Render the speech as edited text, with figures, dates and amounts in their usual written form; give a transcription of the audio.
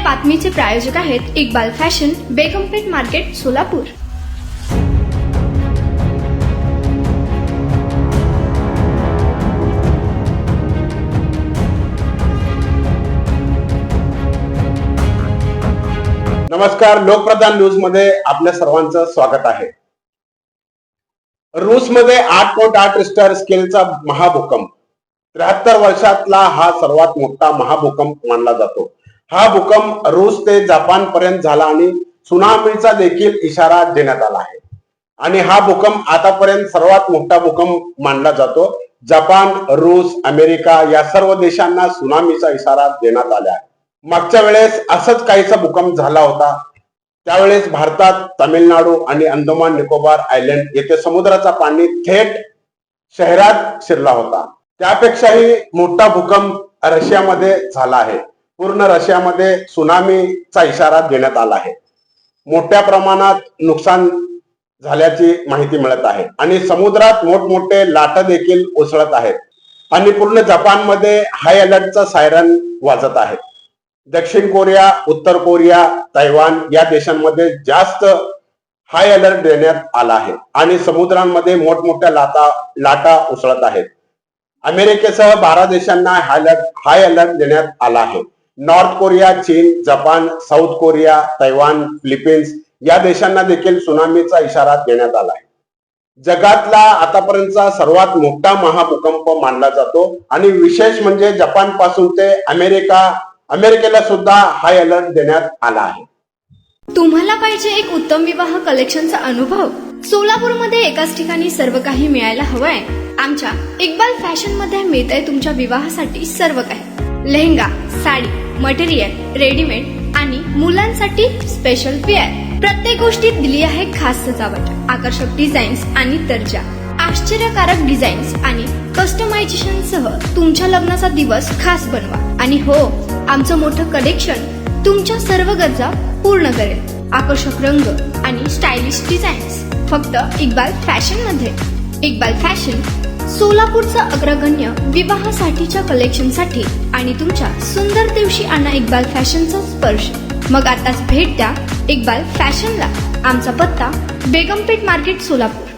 बातमीचे प्रायोजक आहेत Iqbal fashion, बेगमपेठ market, Solapur. नमस्कार, लोकप्रधान न्यूज मध्ये आपल्या सर्वांचं स्वागत आहे। रूसमध्ये 8.8 रिश्टर स्केलचा महाभूकंप 73 वर्षातला हा सर्वात मोठा महाभूकंप मानला जातो। हा भूकंप रूस ते जपान पर्यंत झाला आणि सुनामीचा देखील इशारा देण्यात आला आहे आणि हा भूकंप आतापर्यंत सर्वात मोठा भूकंप मानला जातो। जपान, रूस, अमेरिका या सर्व देशांना सुनामीचा इशारा देण्यात आला आहे। मागच्या वेळेस असंच काहीसा भूकंप झाला होता। त्यावेळेस भारतात तामिळनाडू आणि अंदमान निकोबार आयलंड येथे समुद्राचा पाणी थेट शहरात शिरला होता। त्यापेक्षाही मोठा भूकंप रशियामध्ये झाला आहे। पूर्ण रशियामध्ये सुनामीचा इशारा देण्यात आला आहे। मोठ्या प्रमाणात नुकसान झाल्याची माहिती मिळत आहे आणि समुद्रात मोठमोठे लाटा देखील उसळत आहेत आणि पूर्ण जपानमध्ये हाय अलर्टचा सायरन वाजत आहे। दक्षिण कोरिया, उत्तर कोरिया, तैवान या देशांमध्ये जास्त हाय अलर्ट देण्यात आला आहे आणि समुद्रांमध्ये मोठमोठ्या लाटा उसळत आहेत। अमेरिकेसह 12 देशांना हाय अलर्ट देण्यात आला आहे। नॉर्थ कोरिया, चीन, Japan, south Korea, Taiwan, Philippines या देशांना देखील सुनामीचा इशारा देण्यात आला आहे। जगातला आतापर्यंतचा सर्वात मोठा महाभूकंप मानला जातो आणि विशेष म्हणजे जपान पासून ते अमेरिकेला सुद्धा हाय अलर्ट देण्यात आला आहे। तुम्हाला पाहिजे एक उत्तम विवाह कलेक्शनचा अनुभव? सोलापूरमध्ये एकाच ठिकाणी सर्व काही मिळायला हवंय। आमच्या इक्बाल फॅशन मध्ये मिळतंय तुमच्या विवाहासाठी सर्व काही। लेहंगा, साडी, मटेरियल, रेडीमेड आणि मुलांसाठी स्पेशल वेअर। प्रत्येक गोष्टीत दिली आहे खास सजावट, आकर्षक डिझाईन्स आणि दर्जा, आश्चर्यकारक डिझाईन्स आणि कस्टमायझेशन सह तुमच्या लग्नाचा दिवस खास बनवा। आणि हो, आमचं मोठं कलेक्शन तुमच्या सर्व गरजा पूर्ण करेल। आकर्षक रंग आणि स्टायलिश डिझाईन्स फक्त इक्बाल फॅशन मध्ये। इक्बाल फॅशन सोलापूरचा अग्रगण्य विवाहासाठीच्या कलेक्शनसाठी आणि तुमच्या सुंदर दिवशी आणा इक्बाल फॅशनचा स्पर्श। मग आताच भेट द्या इक्बाल फॅशनला। आमचा पत्ता बेगमपेठ मार्केट, सोलापूर।